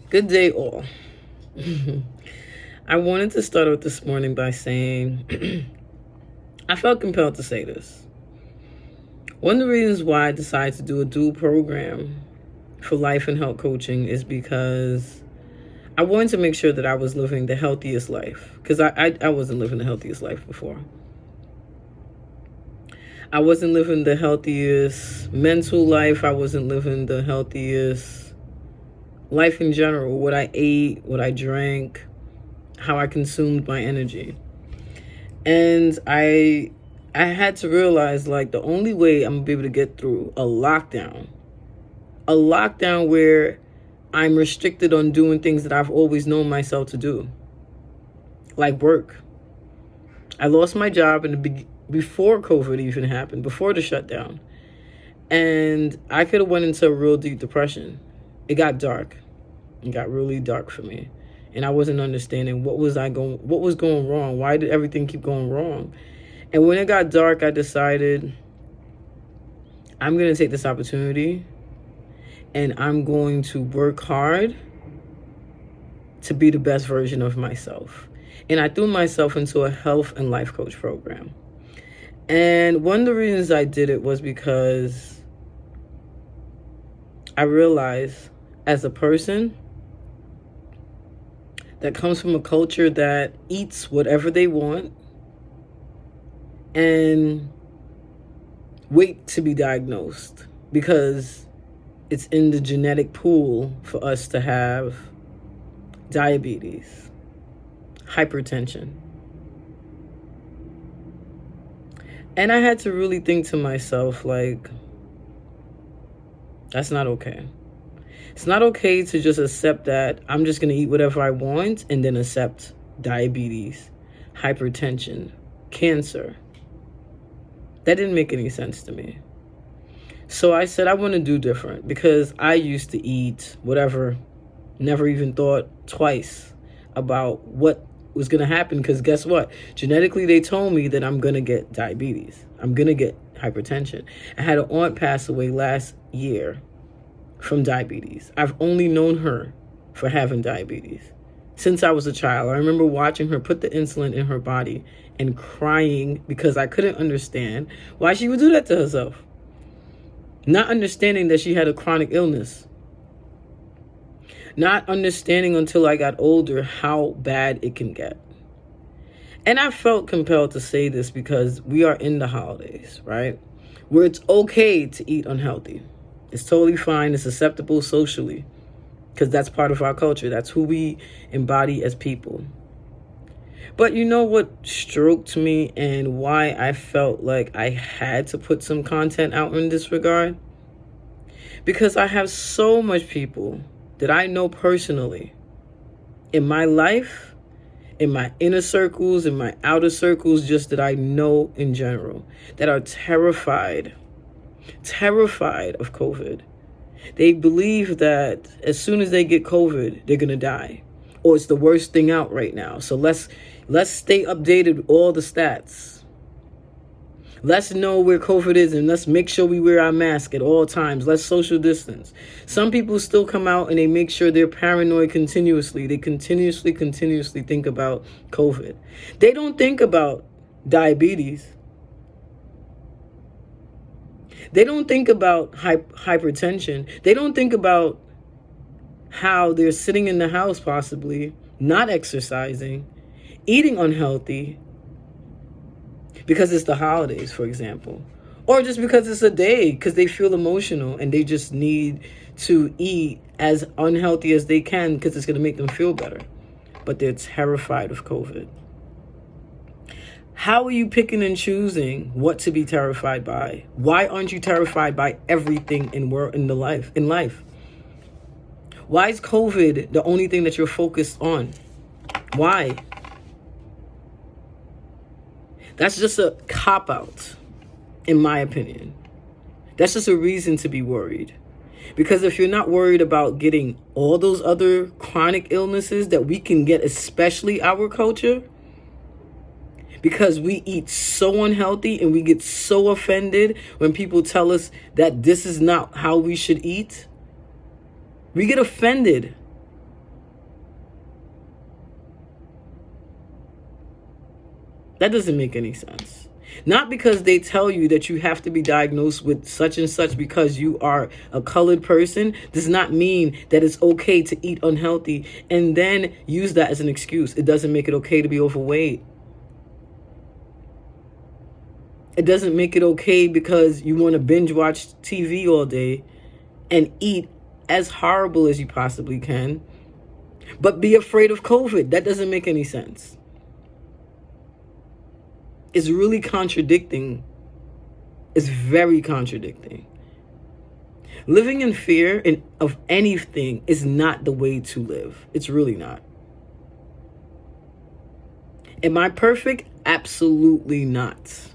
Good day, all. I wanted to start out this morning by saying I felt compelled to say this. One of the reasons why I decided to do a dual program for life and health coaching is because I wanted to make sure that I was living the healthiest life. Because I wasn't living the healthiest life before. I wasn't living the healthiest mental life. I wasn't living the healthiest life in general. What I ate, what I drank, how I consumed my energy. And I had to realize, like, the only way I'm gonna be able to get through a lockdown where I'm restricted on doing things that I've always known myself to do, like work. I lost my job before COVID even happened, before the shutdown. And I could have went into a real deep depression. It got dark. It got really dark for me. And I wasn't understanding what was going wrong? Why did everything keep going wrong? And when it got dark, I decided I'm going to take this opportunity and I'm going to work hard to be the best version of myself. And I threw myself into a health and life coach program. And one of the reasons I did it was because I realized, as a person that comes from a culture that eats whatever they want and wait to be diagnosed, because it's in the genetic pool for us to have diabetes, hypertension. And I had to really think to myself, like, that's not okay. It's not okay to just accept that I'm just going to eat whatever I want and then accept diabetes, hypertension, cancer. That didn't make any sense to me. So I said I want to do different, because I used to eat whatever, never even thought twice about what was going to happen, because guess what? Genetically, they told me that I'm going to get diabetes. I'm going to get hypertension. I had an aunt pass away last year from diabetes. I've only known her for having diabetes since I was a child. I remember watching her put the insulin in her body and crying because I couldn't understand why she would do that to herself. Not understanding that she had a chronic illness. Not understanding until I got older how bad it can get. And I felt compelled to say this because we are in the holidays, right? Where it's okay to eat unhealthy. It's totally fine. It's acceptable socially, because that's part of our culture. That's who we embody as people. But you know what stroked me and why I felt like I had to put some content out in this regard? Because I have so much people that I know personally in my life, in my inner circles, in my outer circles, just that I know in general, that are terrified of COVID. They believe that as soon as they get COVID, they're going to die, or it's the worst thing out right now. So let's stay updated with all the stats. Let's know where COVID is, and let's make sure we wear our mask at all times. Let's social distance. Some people still come out and they make sure they're paranoid continuously. They continuously think about COVID. They don't think about diabetes. They don't think about hypertension. They don't think about how they're sitting in the house, possibly not exercising, eating unhealthy, because it's the holidays, for example, or just because it's a day, because they feel emotional and they just need to eat as unhealthy as they can because it's going to make them feel better. But they're terrified of COVID. How are you picking and choosing what to be terrified by? Why aren't you terrified by everything in life? Why is COVID the only thing that you're focused on? Why? That's just a cop-out, in my opinion. That's just a reason to be worried. Because if you're not worried about getting all those other chronic illnesses that we can get, especially our culture, because we eat so unhealthy and we get so offended when people tell us that this is not how we should eat. We get offended That doesn't make any sense. Not because they tell you that you have to be diagnosed with such and such because you are a colored person does not mean that it's okay to eat unhealthy and then use that as an excuse. It doesn't make it okay to be overweight. It doesn't make it okay because you want to binge watch TV all day and eat as horrible as you possibly can, but be afraid of COVID. That doesn't make any sense. It's really contradicting. It's very contradicting. Living in fear of anything is not the way to live. It's really not. Am I perfect? Absolutely not.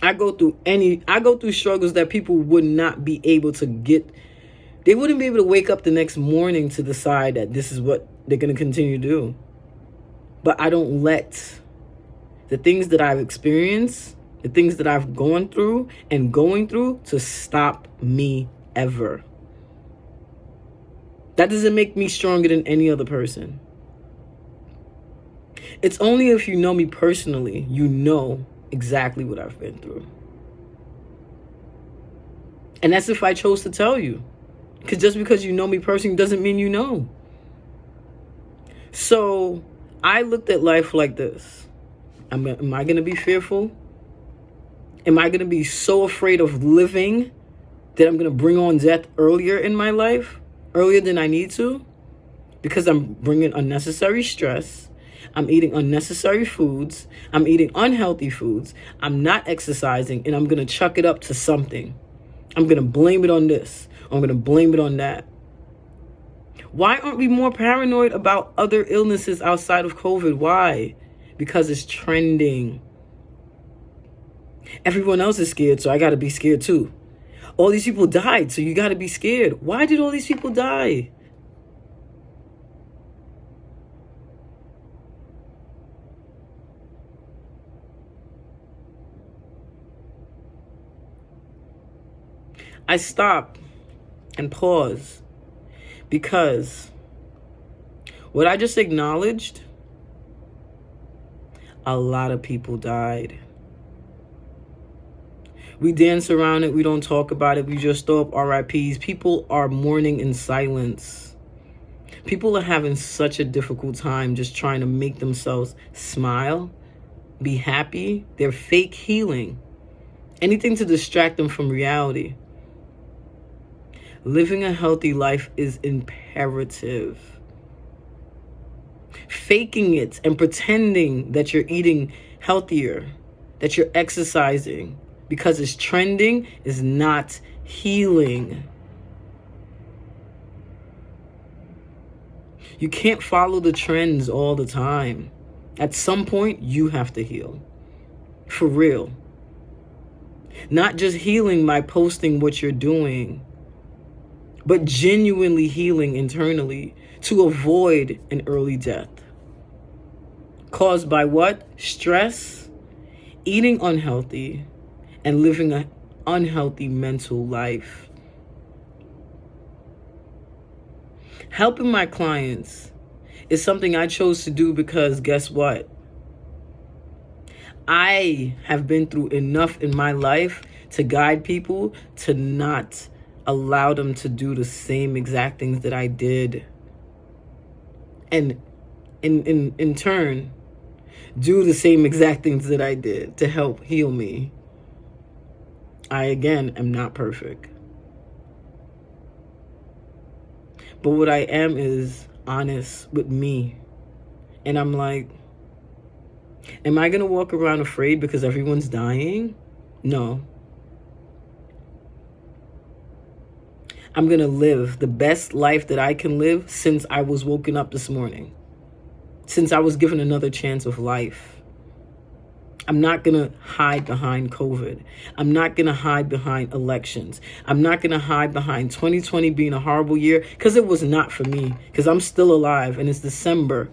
I go through struggles that people would not be able to get. They wouldn't be able to wake up the next morning to decide that this is what they're going to continue to do. But I don't let the things that I've experienced, the things that I've gone through and going through to stop me ever. That doesn't make me stronger than any other person. It's only if you know me personally, you know exactly what I've been through. And that's if I chose to tell you. Because just because you know me personally doesn't mean you know. So I looked at life like this. Am I going to be fearful? Am I going to be so afraid of living that I'm going to bring on death earlier in my life? Earlier than I need to? Because I'm bringing unnecessary stress. I'm eating unnecessary foods. I'm eating unhealthy foods. I'm not exercising, and I'm going to chuck it up to something. I'm going to blame it on this. I'm going to blame it on that. Why aren't we more paranoid about other illnesses outside of COVID? Why? Because it's trending. Everyone else is scared, so I got to be scared too. All these people died, so you got to be scared. Why did all these people die? I stop and pause because what I just acknowledged, a lot of people died. We dance around it. We don't talk about it. We just throw up RIPs. People are mourning in silence. People are having such a difficult time just trying to make themselves smile, be happy. They're fake healing. Anything to distract them from reality. Living a healthy life is imperative. Faking it and pretending that you're eating healthier, that you're exercising because it's trending is not healing. You can't follow the trends all the time. At some point, you have to heal. For real. Not just healing by posting what you're doing, but genuinely healing internally to avoid an early death. Caused by what? Stress, eating unhealthy, and living an unhealthy mental life. Helping my clients is something I chose to do because guess what? I have been through enough in my life to guide people to not allow them to do the same exact things that I did. And in turn, do the same exact things that I did to help heal me. I, again, am not perfect. But what I am is honest with me. And I'm like, am I going to walk around afraid because everyone's dying? No. I'm going to live the best life that I can live since I was woken up this morning. Since I was given another chance of life. I'm not going to hide behind COVID. I'm not going to hide behind elections. I'm not going to hide behind 2020 being a horrible year because it was not for me. Because I'm still alive and it's December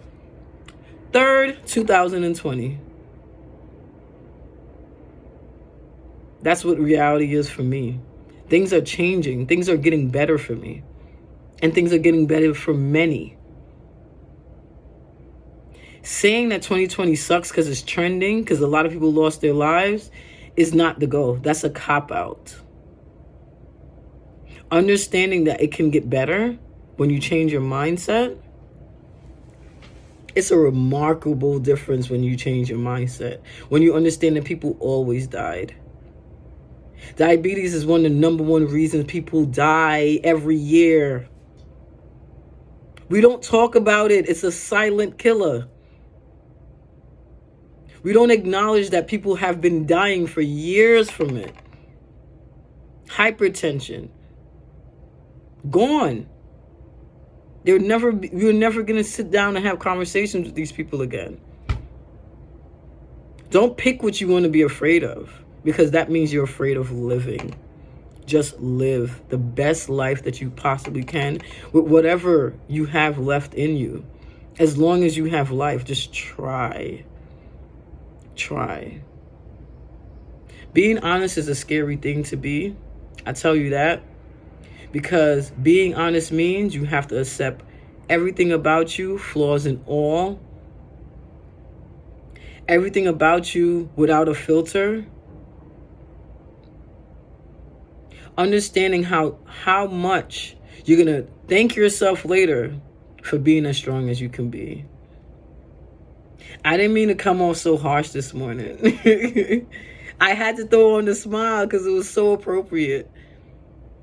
3rd, 2020. That's what reality is for me. Things are changing. Things are getting better for me. And things are getting better for many. Saying that 2020 sucks because it's trending, because a lot of people lost their lives, is not the goal. That's a cop-out. Understanding that it can get better when you change your mindset, it's a remarkable difference when you change your mindset. When you understand that people always died. Diabetes is one of the number one reasons people die every year. We don't talk about it. It's a silent killer. We don't acknowledge that people have been dying for years from it. Hypertension. Gone. You're never going to sit down and have conversations with these people again. Don't pick what you want to be afraid of, because that means you're afraid of living. Just live the best life that you possibly can with whatever you have left in you. As long as you have life, just try. Try. Being honest is a scary thing to be. I tell you that. Because being honest means you have to accept everything about you, flaws and all. Everything about you without a filter. Understanding how much you're going to thank yourself later for being as strong as you can be. I didn't mean to come off so harsh this morning. I had to throw on the smile because it was so appropriate.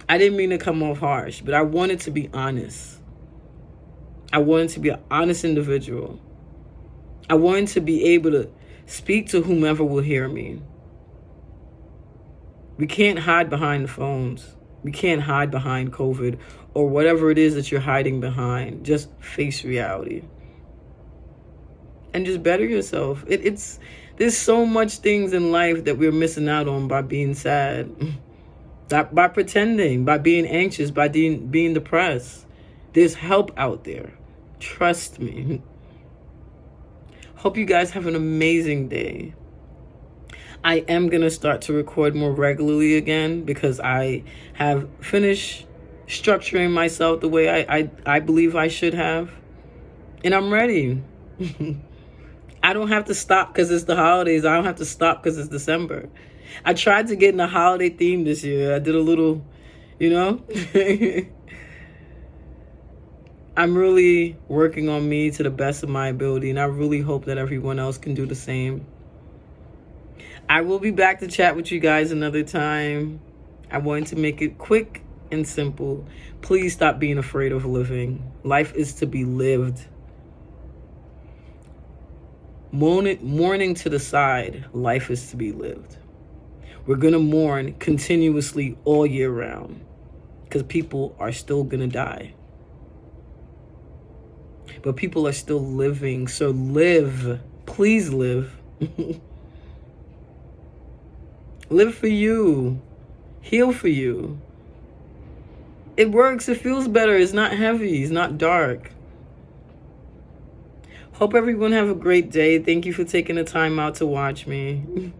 I didn't mean to come off harsh, but I wanted to be honest. I wanted to be an honest individual. I wanted to be able to speak to whomever will hear me. We can't hide behind the phones. We can't hide behind COVID or whatever it is that you're hiding behind. Just face reality. And just better yourself. There's so much things in life that we're missing out on by being sad. By pretending, by being anxious, by being depressed. There's help out there. Trust me. Hope you guys have an amazing day. I am going to start to record more regularly again because I have finished structuring myself the way I believe I should have. And I'm ready. I don't have to stop because it's the holidays. I don't have to stop because it's December. I tried to get in the holiday theme this year. I did a little, I'm really working on me to the best of my ability, and I really hope that everyone else can do the same. I will be back to chat with you guys another time. I wanted to make it quick and simple. Please stop being afraid of living. Life is to be lived. Mourning to the side, life is to be lived. We're going to mourn continuously all year round because people are still going to die. But people are still living, so live. Please live. Live for you. Heal for you. It works. It feels better. It's not heavy. It's not dark. Hope everyone have a great day. Thank you for taking the time out to watch me.